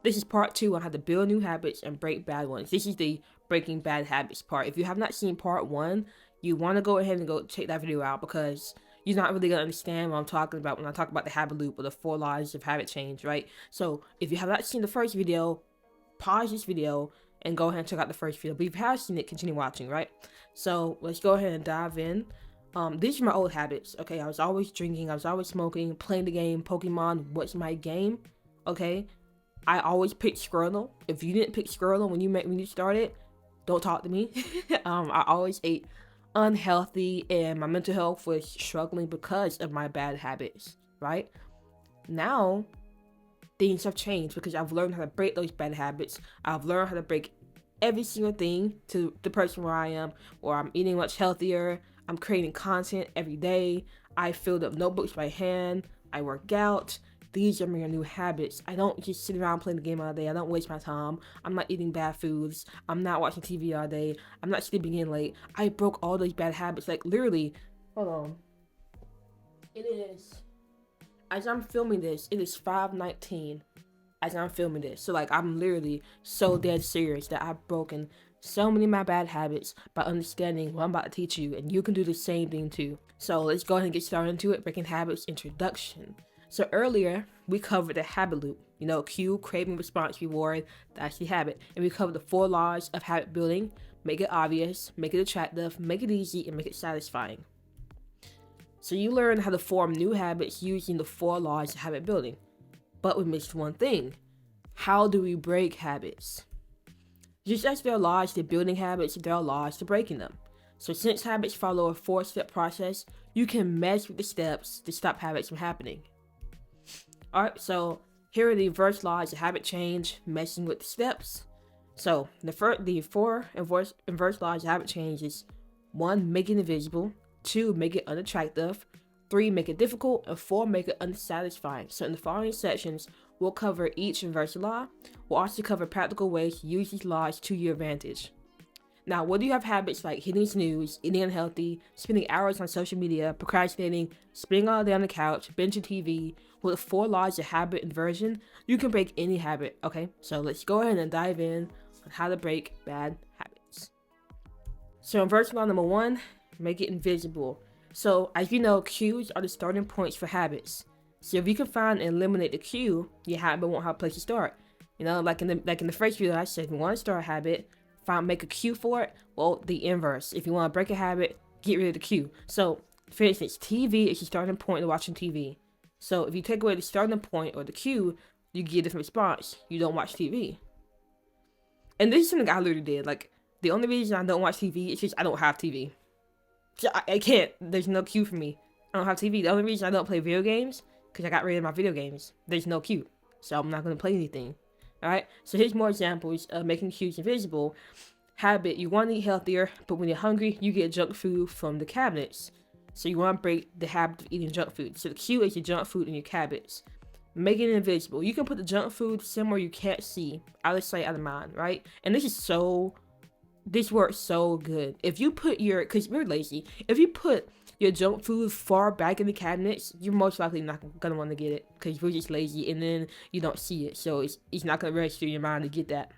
This is part 2 on how to build new habits and break bad ones. This is the breaking bad habits part. If you have not seen part 1, you want to go ahead and go check that video out, because you're not really going to understand what I'm talking about when I talk about the habit loop or the 4 laws of habit change, right? So if you have not seen the first video, pause this video and go ahead and check out the first video. But if you have seen it, continue watching, right? So let's go ahead and dive in. These are my old habits, okay? I was always drinking, I was always smoking, playing the game Pokemon What's My Game, okay? I always picked Squirtle. If you didn't pick Squirtle when you started, don't talk to me. I always ate unhealthy, and my mental health was struggling because of my bad habits, right? Now, things have changed because I've learned how to break those bad habits. I've learned how to break every single thing to the person where I am, or I'm eating much healthier. I'm creating content every day. I filled up notebooks by hand. I work out. These are my new habits. I don't just sit around playing the game all day. I don't waste my time. I'm not eating bad foods. I'm not watching TV all day. I'm not sleeping in late. I broke all those bad habits. Like, literally, hold on. It is, as I'm filming this, it is 5:19 as I'm filming this. So, like, I'm literally so dead serious that I've broken so many of my bad habits by understanding what I'm about to teach you, and you can do the same thing too. So let's go ahead and get started into it. Breaking habits introduction. So earlier, we covered the habit loop. Cue, craving, response, reward. That's the habit. And we covered the 4 laws of habit building. Make it obvious, make it attractive, make it easy, and make it satisfying. So you learn how to form new habits using the 4 laws of habit building. But we missed one thing. How do we break habits? Just as there are laws to building habits, there are laws to breaking them. So since habits follow a 4-step process, you can mess with the steps to stop habits from happening. Alright, so here are the inverse laws of habit change, messing with the steps. So the 4 inverse laws of habit change is 1, make it invisible, 2, make it unattractive, 3, make it difficult, and 4, make it unsatisfying. So in the following sections, we'll cover each inverse law. We'll also cover practical ways to use these laws to your advantage. Now, whether you have habits like hitting snooze, eating unhealthy, spending hours on social media, procrastinating, spending all day on the couch, binging TV, with the 4 laws of habit inversion, you can break any habit, okay? So let's go ahead and dive in on how to break bad habits. So inverse law number 1, make it invisible. So as you know, cues are the starting points for habits. So if you can find and eliminate the cue, your habit won't have a place to start. Like in the first video I said, if you want to start a habit, make a cue for it. Well, the inverse. If you want to break a habit, get rid of the cue. So, for instance, TV is the starting point of watching TV. So, if you take away the starting point or the cue, you get a different response. You don't watch TV. And this is something I literally did. Like, the only reason I don't watch TV is just I don't have TV. So I can't. There's no cue for me. I don't have TV. The only reason I don't play video games, because I got rid of my video games. There's no cue. So, I'm not going to play anything. Alright, so here's more examples of making cues invisible. Habit, you want to eat healthier, but when you're hungry, you get junk food from the cabinets. So you want to break the habit of eating junk food. So the cue is your junk food in your cabinets. Make it invisible. You can put the junk food somewhere you can't see, out of sight, out of mind, right? And this works so good. If you put because we're lazy, if you put your junk food far back in the cabinets, you're most likely not gonna want to get it, because we're just lazy, and then you don't see it, so it's not gonna register in your mind to get that.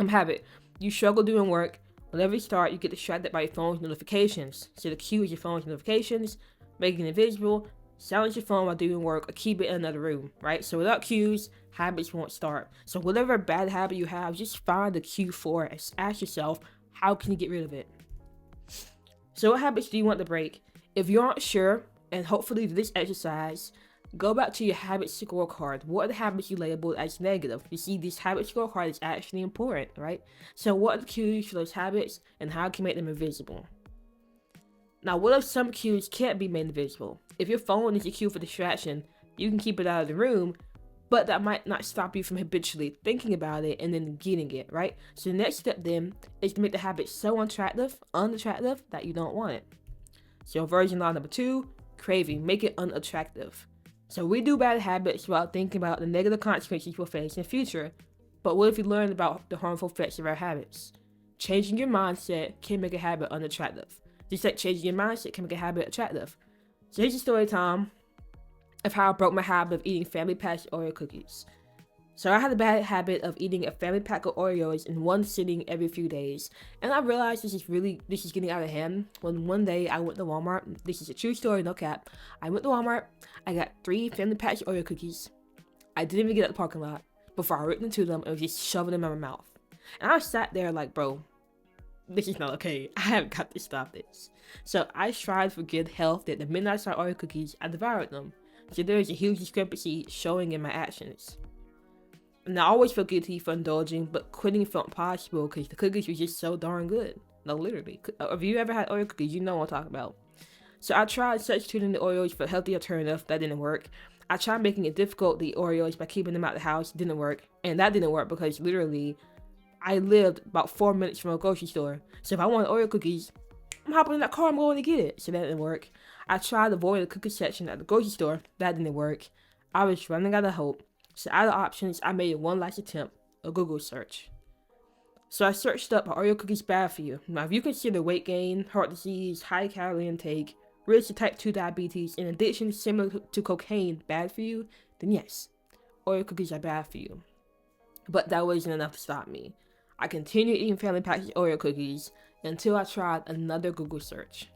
Habit. You struggle doing work. Whenever you start, you get distracted by your phone's notifications. So the cue is your phone's notifications. Make it invisible. Silence your phone while doing work, or keep it in another room, right? So without cues, habits won't start. So whatever bad habit you have, just find the cue for it. Ask yourself, how can you get rid of it? So what habits do you want to break? If you aren't sure, and hopefully this exercise, go back to your habits scorecard. What are the habits you labeled as negative? You see, this habit scorecard is actually important, right? So what are the cues for those habits, and how can you make them invisible? Now, what if some cues can't be made invisible? If your phone is a cue for distraction, you can keep it out of the room, but that might not stop you from habitually thinking about it and then getting it, right? So the next step then is to make the habit so unattractive that you don't want it. So version law number 2, craving, make it unattractive. So we do bad habits without thinking about the negative consequences we'll face in the future. But what if we learn about the harmful effects of our habits? Changing your mindset can make a habit unattractive. Just like changing your mindset can make a habit attractive. So here's a story time of how I broke my habit of eating family packaged Oreo cookies. So I had a bad habit of eating a family pack of Oreos in one sitting every few days. And I realized this is getting out of hand when one day I went to Walmart. This is a true story, no cap. I went to Walmart, I got 3 family packs of Oreo cookies. I didn't even get out the parking lot before I ripped into them and was just shoving them in my mouth. And I sat there like, bro, this is not okay. I have got to stop this. So I strived for good health that the minute I saw Oreo cookies, I devoured them. So there is a huge discrepancy showing in my actions. And I always felt guilty for indulging, but quitting felt impossible because the cookies were just so darn good. No, literally. If you ever had Oreo cookies, you know what I'm talking about. So I tried substituting the Oreos for a healthy alternative. That didn't work. I tried making it difficult to eat Oreos by keeping them out of the house. It didn't work. And that didn't work because literally, I lived about 4 minutes from a grocery store. So if I wanted Oreo cookies, I'm hopping in that car, I'm going to get it. So that didn't work. I tried to avoid the cookie section at the grocery store. That didn't work. I was running out of hope. So out of options, I made one last attempt, a Google search. So I searched up, are Oreo cookies bad for you? Now, if you consider weight gain, heart disease, high calorie intake, risk of type 2 diabetes, and addiction similar to cocaine bad for you, then yes, Oreo cookies are bad for you. But that wasn't enough to stop me. I continued eating family packs of Oreo cookies until I tried another Google search.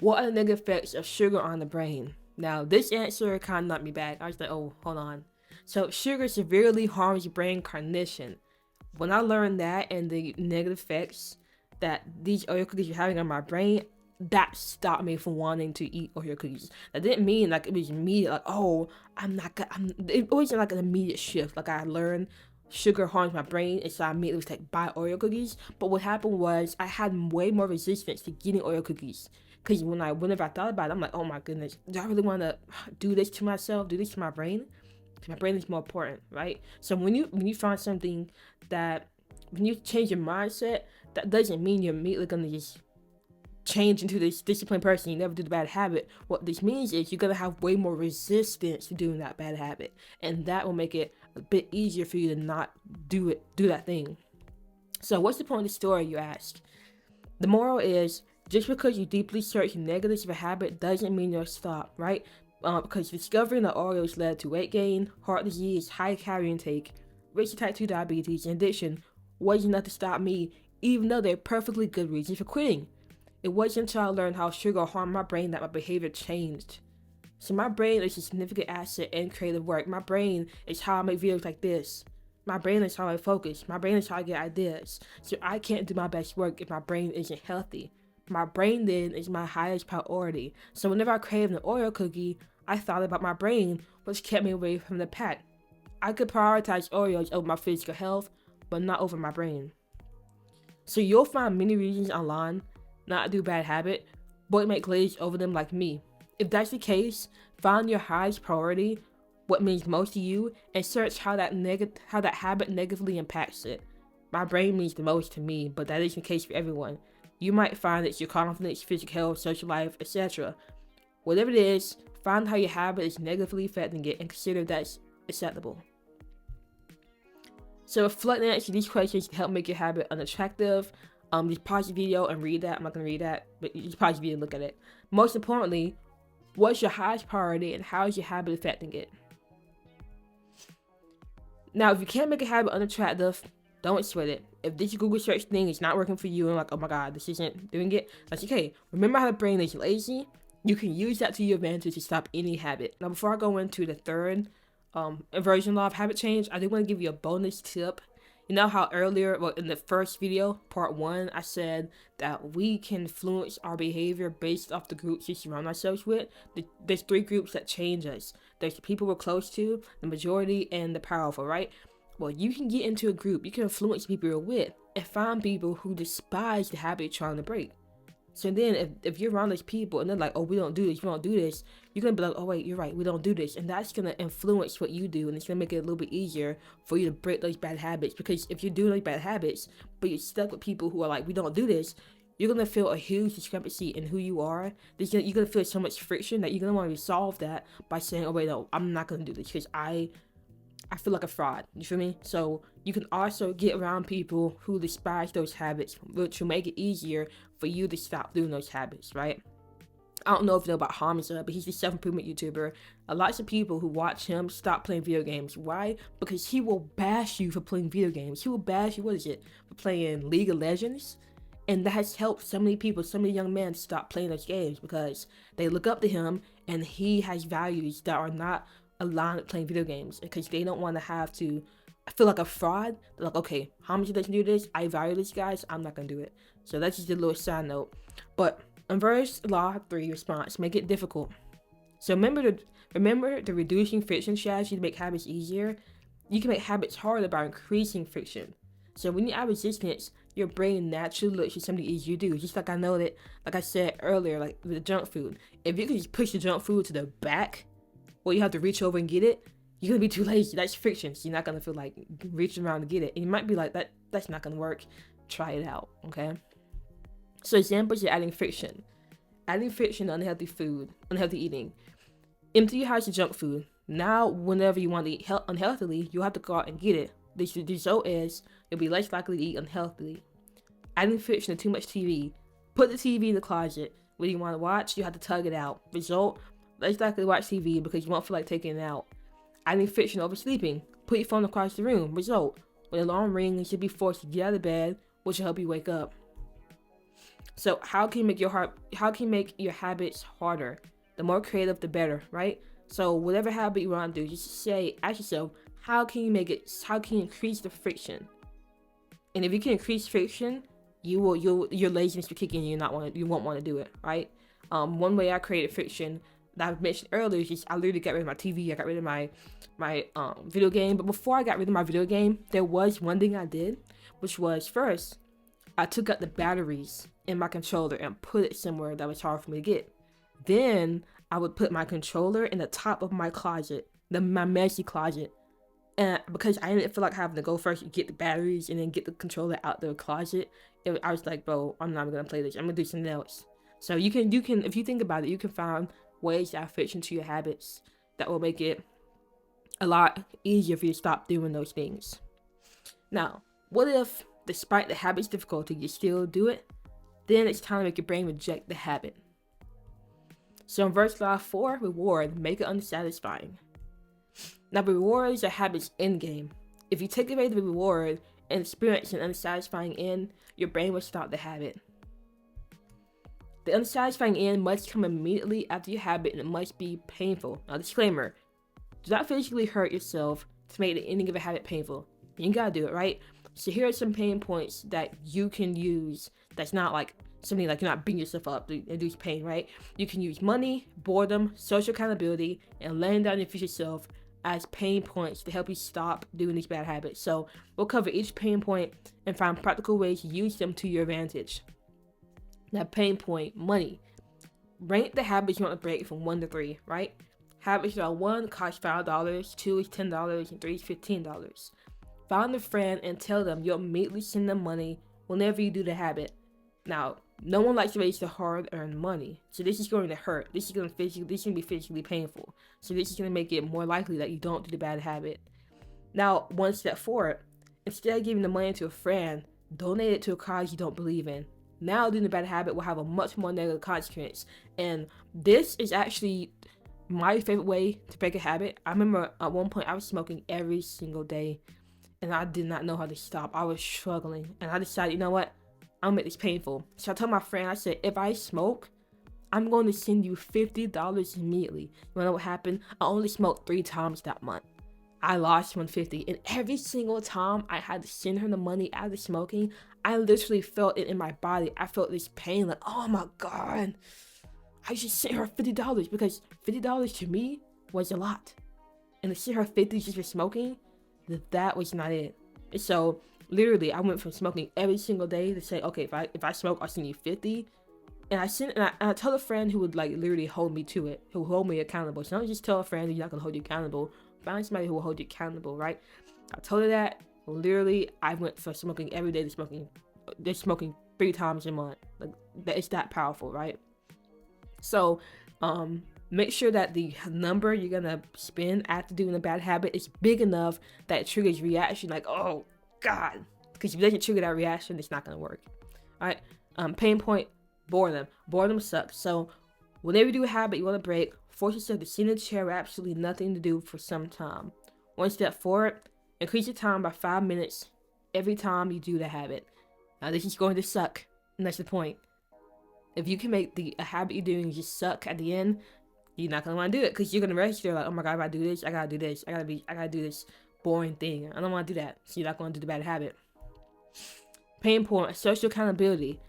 What are the negative effects of sugar on the brain? Now, this answer kind of knocked me back. I was like, oh, hold on. So, sugar severely harms brain cognition. When I learned that and the negative effects that these Oreo cookies were having on my brain, that stopped me from wanting to eat Oreo cookies. That didn't mean like it was immediate, like, oh, it wasn't like an immediate shift. Like I learned sugar harms my brain, and so I immediately was like, buy Oreo cookies. But what happened was I had way more resistance to getting Oreo cookies. Because whenever I thought about it, I'm like, oh my goodness, do I really want to do this to myself, do this to my brain? Because my brain is more important, right? So when you find something that, when you change your mindset, that doesn't mean you're immediately going to just change into this disciplined person. You never do the bad habit. What this means is you're going to have way more resistance to doing that bad habit. And that will make it a bit easier for you to not do that thing. So what's the point of the story, you ask? The moral is, just because you deeply search negatives of a habit doesn't mean you'll stop, right? Because discovering that Oreos led to weight gain, heart disease, high calorie intake, risk of type 2 diabetes, and addiction wasn't enough to stop me, even though they're perfectly good reasons for quitting. It wasn't until I learned how sugar harmed my brain that my behavior changed. So my brain is a significant asset in creative work. My brain is how I make videos like this. My brain is how I focus. My brain is how I get ideas. So I can't do my best work if my brain isn't healthy. My brain then is my highest priority. So whenever I craved an Oreo cookie, I thought about my brain, which kept me away from the pack. I could prioritize Oreos over my physical health, but not over my brain. So you'll find many reasons online not to do bad habit, but you might glaze over them like me. If that's the case, find your highest priority, what means most to you, and search how that habit negatively impacts it. My brain means the most to me, but that isn't the case for everyone. You might find it's your confidence, physical health, social life, etc. Whatever it is, find how your habit is negatively affecting it and consider that's acceptable. So reflect and answer these questions to help make your habit unattractive. Just pause the video and read that. I'm not going to read that, but just pause the video and look at it. Most importantly, what's your highest priority and how is your habit affecting it? Now, if you can't make a habit unattractive, don't sweat it. If this Google search thing is not working for you and like, oh my god, this isn't doing it, that's okay. Remember how the brain is lazy? You can use that to your advantage to stop any habit. Now, before I go into the third inversion law of habit change, I do want to give you a bonus tip. You know how earlier, in the first video, part 1, I said that we can influence our behavior based off the groups we surround ourselves with? There's 3 groups that change us. There's the people we're close to, the majority, and the powerful, right? Well, you can get into a group, you can influence the people you're with, and find people who despise the habit you're trying to break. So then, if you're around those people, and they're like, oh, we don't do this, you're going to be like, oh, wait, you're right, we don't do this. And that's going to influence what you do, and it's going to make it a little bit easier for you to break those bad habits. Because if you're doing those bad habits, but you're stuck with people who are like, we don't do this, you're going to feel a huge discrepancy in who you are. You're going to feel so much friction that you're going to want to resolve that by saying, oh, wait, no, I'm not going to do this because I feel like a fraud. You feel me? So you can also get around people who despise those habits, which will make it easier for you to stop doing those habits, right? I don't know if you know about Hamza, but he's a self-improvement YouTuber. Lots of people who watch him stop playing video games. Why? Because he will bash you for playing video games. He will bash you, for playing League of Legends. And that has helped so many people, so many young men stop playing those games because they look up to him and he has values that are not aligned with playing video games, because they don't want to have to feel like a fraud. They're like, okay, Hamza doesn't do this, I value this, guys, I'm not going to do it. So that's just a little side note. But Inversion Law 3 response: make it difficult. So remember the reducing friction strategy to make habits easier. You can make habits harder by increasing friction. So when you add resistance, your brain naturally looks for something easy to do. Just like like I said earlier, like with the junk food. If you can just push the junk food to the back, where you have to reach over and get it, you're gonna be too lazy. That's friction. So you're not gonna feel like reaching around to get it. And you might be like, that's not gonna work. Try it out, okay? So examples of adding friction. Adding friction to unhealthy food, unhealthy eating. Empty your house of junk food. Now, whenever you want to eat unhealthily, you'll have to go out and get it. The result is you'll be less likely to eat unhealthily. Adding friction to too much TV. Put the TV in the closet. When you want to watch, you have to tug it out. Result, less likely to watch TV because you won't feel like taking it out. Adding friction over sleeping. Put your phone across the room. Result, when the alarm rings, you should be forced to get out of bed, which will help you wake up. So how can you make your habits harder? The more creative, the better, right? So whatever habit you want to do, just ask yourself, how can you increase the friction? And if you can increase friction, your laziness will kick in. You won't want to do it, right? One way I created friction that I mentioned earlier is just I literally got rid of my TV. I got rid of my video game. But before I got rid of my video game, there was one thing I did, which was first I took out the batteries in my controller and put it somewhere that was hard for me to get. Then I would put my controller in the top of my closet, my messy closet. And because I didn't feel like having to go first and get the batteries and then get the controller out the closet, I was like, bro, I'm not even gonna play this. I'm gonna do something else. So you can, if you think about it, you can find ways to add friction to your habits that will make it a lot easier for you to stop doing those things. Now, what if, despite the habit's difficulty, you still do it? Then it's time to make your brain reject the habit. So Inversion Law 4, reward, make it unsatisfying. Now, rewards are habits end game. If you take away the reward and experience an unsatisfying end, your brain will stop the habit. The unsatisfying end must come immediately after your habit, and it must be painful. Now, disclaimer, do not physically hurt yourself to make the ending of a habit painful. You gotta do it, right? So here are some pain points that you can use that's not like something like you're not beating yourself up to reduce pain, right? You can use money, boredom, social accountability, and laying down your future self as pain points to help you stop doing these bad habits. So we'll cover each pain point and find practical ways to use them to your advantage. Now, pain point, money. Rank the habits you want to break from 1 to 3, right? Habits are 1 cost $5, 2 is $10, and 3 is $15. Find a friend and tell them you'll immediately send them money whenever you do the habit. Now, no one likes to waste their hard-earned money, so this is going to hurt. This is going to be physically painful. So this is going to make it more likely that you don't do the bad habit. Now, one step forward, instead of giving the money to a friend, donate it to a cause you don't believe in. Now, doing the bad habit will have a much more negative consequence, and this is actually my favorite way to break a habit. I remember at one point I was smoking every single day, and I did not know how to stop. I was struggling, and I decided, you know what? I'm gonna make this painful. So I told my friend, I said, if I smoke, I'm going to send you $50 immediately. You wanna know what happened? I only smoked 3 times that month. I lost $150, and every single time I had to send her the money after smoking, I literally felt it in my body. I felt this pain, like, oh my God, I should send her $50 because $50 to me was a lot. And to send her $50 just for smoking, that was not it. And so literally, I went from smoking every single day to say, okay, if I smoke, I'll send you 50. And I told a friend who would like literally hold me to it, who would hold me accountable. So don't just tell a friend who's not gonna hold you accountable. Find somebody who will hold you accountable, right? I told her that. Literally, I went from smoking every day to smoking 3 times a month. Like, it's that powerful, right? So, make sure that the number you're gonna spend after doing a bad habit is big enough that it triggers reaction, like, oh God, because if it doesn't trigger that reaction, it's not gonna work. All right. Pain point, boredom. Boredom sucks. So Whenever you do a habit you want to break, force yourself to sit in a chair with absolutely nothing to do for some time. One step forward, increase your time by 5 minutes every time you do the habit. Now this is going to suck, and that's the point. If you can make a habit you're doing just suck at the end, you're not gonna want to do it because you're gonna register like, oh my god, if I do this, I gotta do this, I gotta do this boring thing. I don't want to do that, so you're not gonna do the bad habit. Pain point: social accountability.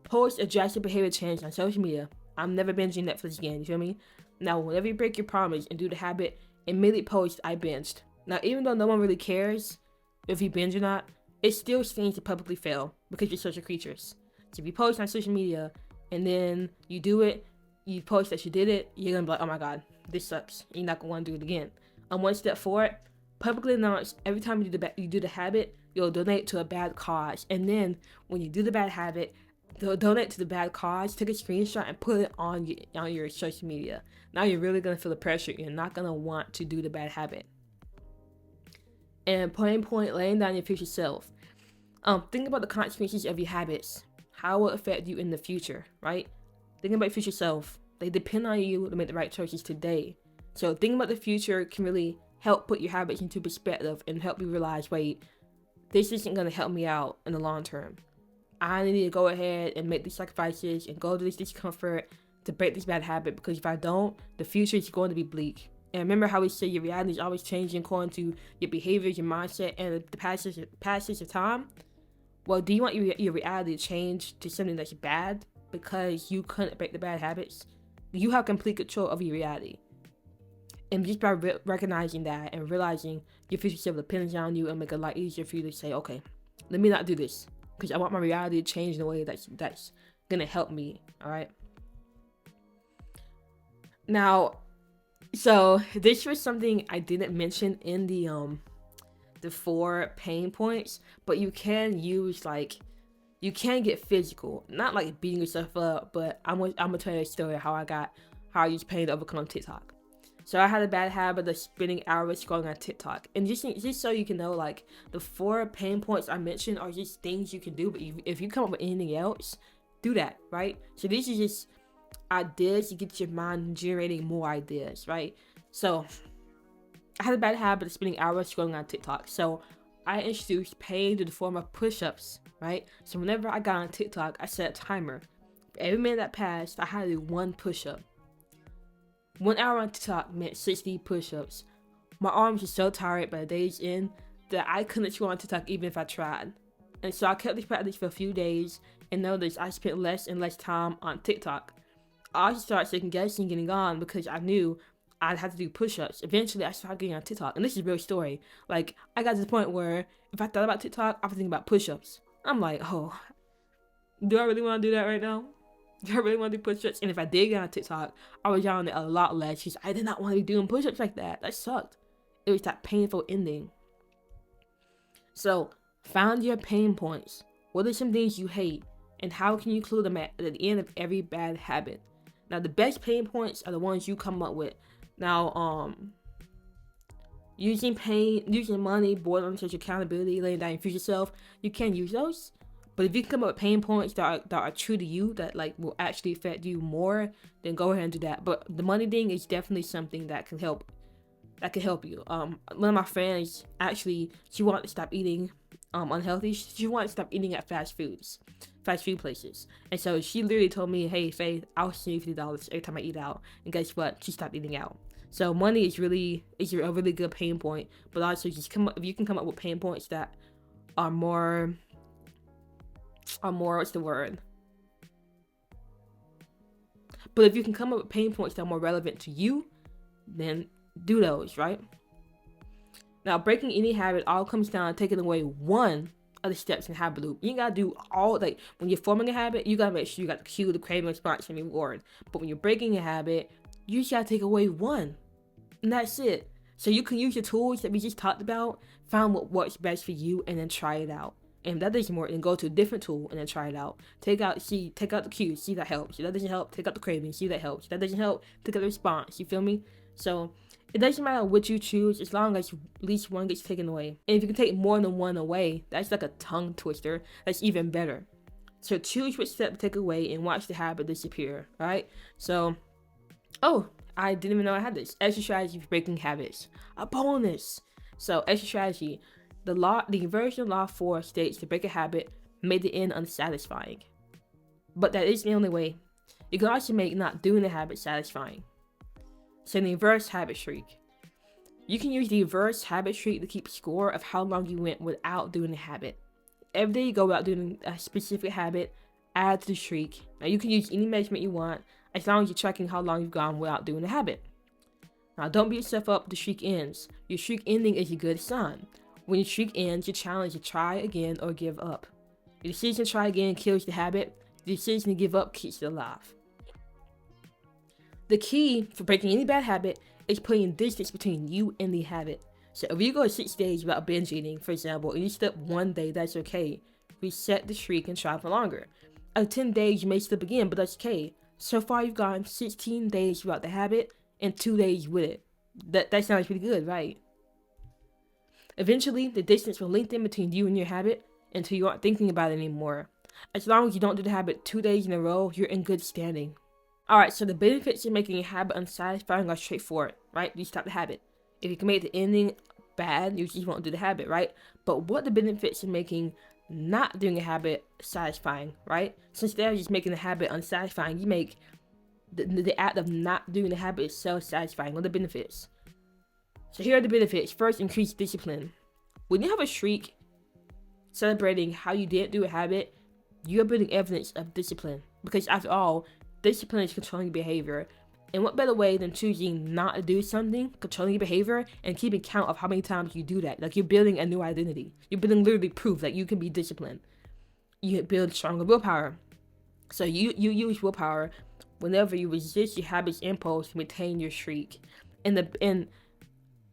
Post a drastic behavior change on social media. I'm never binging Netflix again. You feel me? Now, whenever you break your promise and do the habit, immediately post I binged. Now, even though no one really cares if you binge or not, it still stings to publicly fail because you're social creatures. So if you post on social media and then you do it, you post that you did it, you're gonna be like, oh my god, this sucks. You're not gonna want to do it again. One step forward, publicly announce every time you do the habit, you'll donate to a bad cause. And then when you do the bad habit, donate to the bad cause, take a screenshot and put it on your social media. Now you're really gonna feel the pressure. You're not gonna want to do the bad habit. And point, laying down your future self. Think about the consequences of your habits. How it will affect you in the future, right? Think about your future self. They depend on you to make the right choices today. So thinking about the future can really help put your habits into perspective and help you realize, wait, this isn't going to help me out in the long term. I need to go ahead and make these sacrifices and go to this discomfort to break this bad habit, because if I don't, the future is going to be bleak. And remember how we say your reality is always changing according to your behaviors, your mindset, and the passage of time? Well, do you want your reality to change to something that's bad because you couldn't break the bad habits? You have complete control of your reality. And just by recognizing that and realizing your future self depends on you, and make it a lot easier for you to say, okay, let me not do this because I want my reality to change in a way that's gonna help me. All right. Now, so this was something I didn't mention in the 4 pain points, but you can use you can get physical, not like beating yourself up, but I'm gonna tell you a story of how I used pain to overcome TikTok. So I had a bad habit of spending hours scrolling on TikTok, and just so you can know, like, the 4 pain points I mentioned are just things you can do, but if you come up with anything else, do that, right? So these are just ideas to get your mind generating more ideas, right? So I had a bad habit of spending hours scrolling on TikTok. So I introduced pain to the form of push-ups, right? So whenever I got on TikTok, I set a timer. For every minute that passed, I had to do 1 push-up. 1 hour on TikTok meant 60 push-ups. My arms were so tired by the day's end that I couldn't scroll on TikTok even if I tried. And so I kept this practice for a few days and noticed I spent less and less time on TikTok. I also started second guessing getting on because I knew I'd have to do push-ups. Eventually, I started getting on TikTok. And this is a real story. Like, I got to the point where if I thought about TikTok, I was thinking about push-ups. I'm like, oh, do I really want to do that right now? Do I really want to do push-ups? And if I did get on TikTok, I was on it a lot less because I did not want to be doing push-ups like that. That sucked. It was that painful ending. So, find your pain points. What are some things you hate? And how can you include them at the end of every bad habit? Now, the best pain points are the ones you come up with. Now, using money, boredom, social accountability, laying down your future self, you can use those. But if you come up with pain points that are true to you, that like will actually affect you more, then go ahead and do that. But the money thing is definitely something that can help. That can help you. One of my friends actually, she wanted to stop eating unhealthy. She wanted to stop eating at fast food places. And so she literally told me, hey Faith, I'll send you $50 every time I eat out. And guess what? She stopped eating out. So money is a really good pain point. But also if you can come up with pain points that are more what's the word? But if you can come up with pain points that are more relevant to you, then do those, right? Now, breaking any habit all comes down to taking away one of the steps in habit loop. You gotta do all, like, when you're forming a habit, you gotta make sure you got the cue, the craving, response, and reward. But when you're breaking a habit, you just gotta take away one. And that's it. So you can use the tools that we just talked about, find what works best for you, and then try it out. And if that doesn't work, then go to a different tool and then try it out. Take out the cue, see that helps. If that doesn't help, take out the craving, see that helps. If that doesn't help, take out the response. You feel me? So it doesn't matter what you choose as long as at least one gets taken away. And if you can take more than one away, that's like a tongue twister. That's even better. So choose which step to take away and watch the habit disappear, right? So Oh, I didn't even know I had this. Extra strategy for breaking habits. A bonus. So, extra strategy. The inversion law 4 states to break a habit, make the end unsatisfying. But that isn't the only way. You can also make not doing the habit satisfying. So, the inverse habit streak. You can use the inverse habit streak to keep score of how long you went without doing the habit. Every day you go without doing a specific habit, add to the streak. Now, you can use any measurement you want, as long as you're tracking how long you've gone without doing the habit. Now, don't beat yourself up if the streak ends. Your streak ending is a good sign. When your streak ends, your challenge is to try again or give up. The decision to try again kills the habit. The decision to give up keeps it alive. The key for breaking any bad habit is putting distance between you and the habit. So if you go 6 days without binge eating, for example, and you slip 1 day, that's okay. Reset the streak and try for longer. After 10 days, you may slip again, but that's okay. So far, you've gone 16 days without the habit and 2 days with it. That sounds pretty good, right? Eventually, the distance will lengthen between you and your habit until you aren't thinking about it anymore. As long as you don't do the habit 2 days in a row, you're in good standing. Alright, so the benefits of making a habit unsatisfying are straightforward, right? You stop the habit. If you can make the ending bad, you just won't do the habit, right? But what the benefits of making not doing a habit satisfying, right? So instead of just making the habit unsatisfying, you make the act of not doing the habit itself satisfying. What are the benefits? So here are the benefits. First, increase discipline. When you have a streak celebrating how you didn't do a habit, you are building evidence of discipline. Because after all, discipline is controlling behavior. And what better way than choosing not to do something, controlling your behavior, and keeping count of how many times you do that? Like, you're building a new identity. You're building literally proof that you can be disciplined. You build stronger willpower. So you use willpower whenever you resist your habit's impulse to maintain your streak. And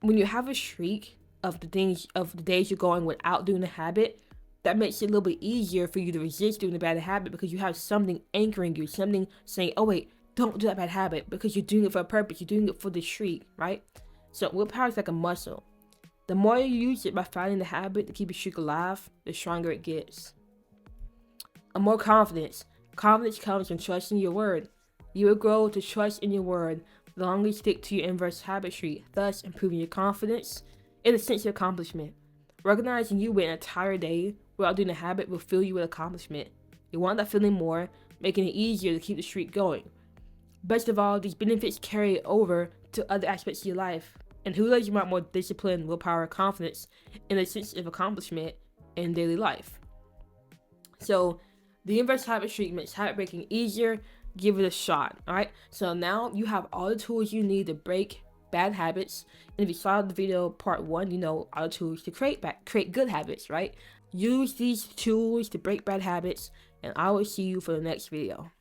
when you have a streak of the days you're going without doing a habit, that makes it a little bit easier for you to resist doing the bad habit, because you have something anchoring you, something saying, oh wait, don't do that bad habit, because you're doing it for a purpose. You're doing it for the streak, right? So willpower is like a muscle. The more you use it by fighting the habit to keep your streak alive, the stronger it gets. And more confidence. Confidence comes from trusting your word. You will grow to trust in your word the longer you stick to your inverse habit streak, thus improving your confidence and a sense of accomplishment. Recognizing you went an entire day without doing a habit will fill you with accomplishment. You want that feeling more, making it easier to keep the streak going. Best of all, these benefits carry over to other aspects of your life. And who doesn't want more discipline, willpower, confidence, and a sense of accomplishment in daily life? So, the inverse habit streak makes habit breaking easier. Give it a shot, alright? So now you have all the tools you need to break bad habits. And if you saw the video part 1, you know all the tools to create good habits, right? Use these tools to break bad habits, and I will see you for the next video.